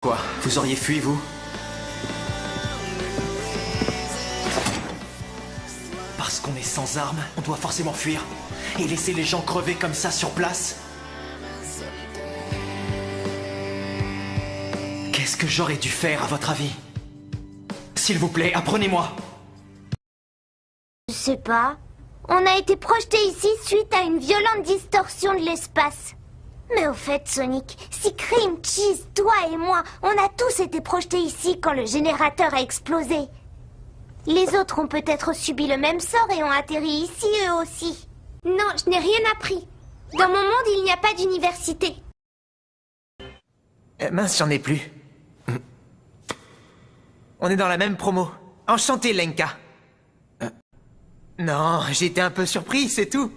Quoi? Vous auriez fui, vous? Parce qu'on est sans armes, on doit forcément fuir. Et laisser les gens crever comme ça sur place? Qu'est-ce que j'aurais dû faire, à votre avis? S'il vous plaît, apprenez-moi. Je sais pas. On a été projetés ici suite à une violente distorsion de l'espace. Mais au fait, Sonic, si Cream, Cheese, toi et moi, on a tous été projetés ici quand le générateur a explosé. Les autres ont peut-être subi le même sort et ont atterri ici eux aussi. Non, je n'ai rien appris. Dans mon monde, il n'y a pas d'université. Mince, j'en ai plus. On est dans la même promo. Enchanté, Lenka. Non, j'étais un peu surpris, c'est tout.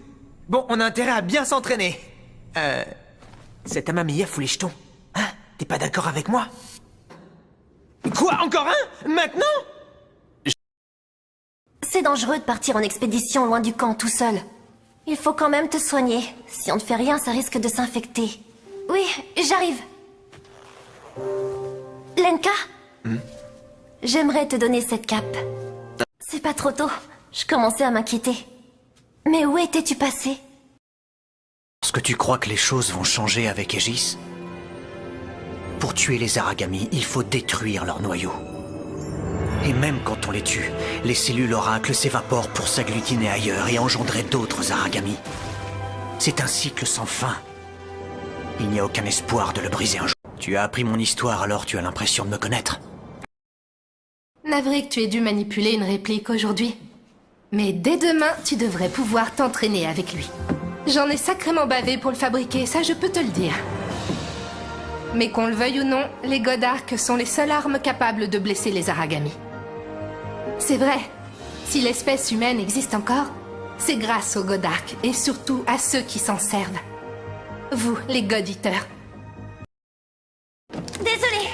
Bon, on a intérêt à bien s'entraîner. Cet Amamiya fout les jetons. Hein? T'es pas d'accord avec moi? Quoi? Encore un? Maintenant? C'est dangereux de partir en expédition loin du camp tout seul. Il faut quand même te soigner. Si on ne fait rien, ça risque de s'infecter. Oui, j'arrive. Lenka? J'aimerais te donner cette cape. C'est pas trop tôt. Je commençais à m'inquiéter. Mais où étais-tu passé? Est-ce que tu crois que les choses vont changer avec Aegis? Pour tuer les Aragami, il faut détruire leur noyau. Et même quand on les tue, les cellules oracles s'évaporent pour s'agglutiner ailleurs et engendrer d'autres Aragami. C'est un cycle sans fin. Il n'y a aucun espoir de le briser un jour. Tu as appris mon histoire, alors tu as l'impression de me connaître. Navré que tu aies dû manipuler une réplique aujourd'hui. Mais dès demain, tu devrais pouvoir t'entraîner avec lui. J'en ai sacrément bavé pour le fabriquer, ça je peux te le dire. Mais qu'on le veuille ou non, les Godarks sont les seules armes capables de blesser les Aragami. C'est vrai, si l'espèce humaine existe encore, c'est grâce aux Godarks et surtout à ceux qui s'en servent. Vous, les God Eaters. Désolé.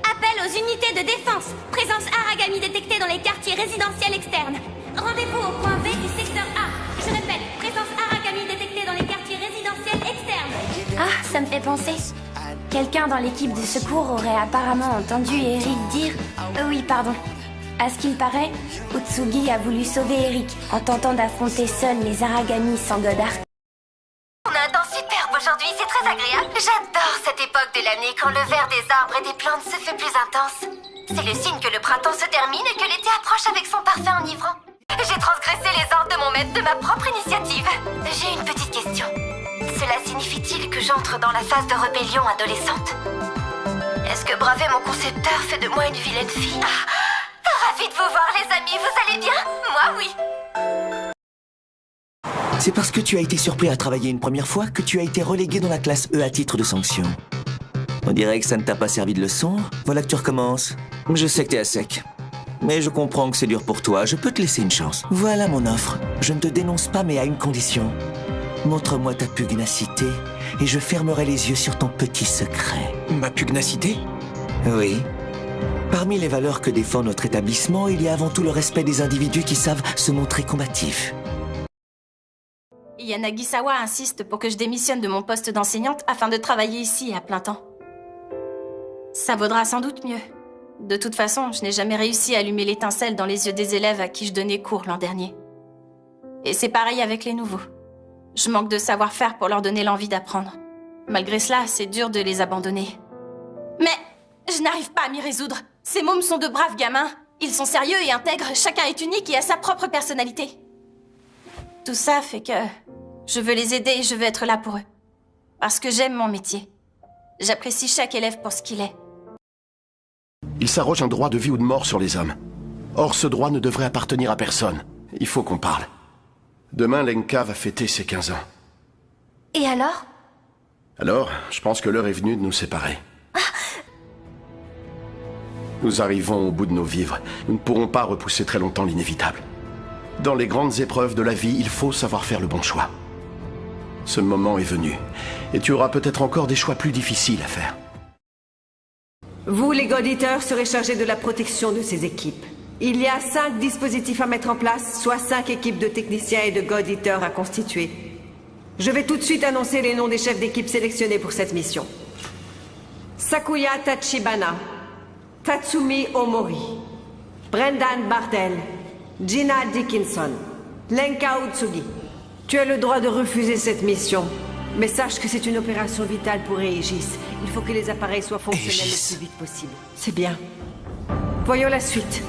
Appel aux unités de défense. Présence Aragami détectée dans les quartiers résidentiels externes. Rendez-vous au point B du secteur A. Je répète, présence Aragami détectée dans les quartiers résidentiels externes. Ah, ça me fait penser. Quelqu'un dans l'équipe de secours aurait apparemment entendu Eric dire... oui, pardon. À ce qu'il paraît, Utsugi a voulu sauver Eric en tentant d'affronter seul les Aragami sans Godark. On a un temps superbe aujourd'hui, c'est très agréable. J'adore cette époque de l'année quand le vert des arbres et des plantes se fait plus intense. C'est le signe que le printemps se termine et que l'été approche avec son parfum enivrant. J'ai transgressé les ordres de mon maître de ma propre initiative. J'ai une petite question. Cela signifie-t-il que j'entre dans la phase de rébellion adolescente? Est-ce que braver mon concepteur fait de moi une vilaine fille? Ravie de vous voir les amis, vous allez bien? Moi oui. C'est parce que tu as été surpris à travailler une première fois que tu as été relégué dans la classe E à titre de sanction. On dirait que ça ne t'a pas servi de leçon. Voilà que tu recommences. Je sais que t'es à sec. Mais je comprends que c'est dur pour toi, je peux te laisser une chance. Voilà mon offre. Je ne te dénonce pas, mais à une condition. Montre-moi ta pugnacité et je fermerai les yeux sur ton petit secret. Ma pugnacité? Oui. Parmi les valeurs que défend notre établissement, il y a avant tout le respect des individus qui savent se montrer combatifs. Yanagisawa insiste pour que je démissionne de mon poste d'enseignante afin de travailler ici à plein temps. Ça vaudra sans doute mieux. De toute façon, je n'ai jamais réussi à allumer l'étincelle dans les yeux des élèves à qui je donnais cours l'an dernier. Et c'est pareil avec les nouveaux. Je manque de savoir-faire pour leur donner l'envie d'apprendre. Malgré cela, c'est dur de les abandonner. Mais je n'arrive pas à m'y résoudre. Ces mômes sont de braves gamins. Ils sont sérieux et intègres, chacun est unique et a sa propre personnalité. Tout ça fait que je veux les aider et je veux être là pour eux. Parce que j'aime mon métier. J'apprécie chaque élève pour ce qu'il est. Il s'arroge un droit de vie ou de mort sur les hommes. Or, ce droit ne devrait appartenir à personne. Il faut qu'on parle. Demain, Lenka va fêter ses 15 ans. Et alors? Alors, je pense que l'heure est venue de nous séparer. Nous arrivons au bout de nos vivres. Nous ne pourrons pas repousser très longtemps l'inévitable. Dans les grandes épreuves de la vie, il faut savoir faire le bon choix. Ce moment est venu. Et tu auras peut-être encore des choix plus difficiles à faire. Vous, les God Eaters, serez chargés de la protection de ces équipes. Il y a 5 dispositifs à mettre en place, soit 5 équipes de techniciens et de God Eaters à constituer. Je vais tout de suite annoncer les noms des chefs d'équipe sélectionnés pour cette mission. Sakuya Tachibana, Tatsumi Omori, Brendan Bardell, Gina Dickinson, Lenka Utsugi. Tu as le droit de refuser cette mission. Mais sache que c'est une opération vitale pour Aegis. Il faut que les appareils soient fonctionnels le plus vite possible. C'est bien. Voyons la suite.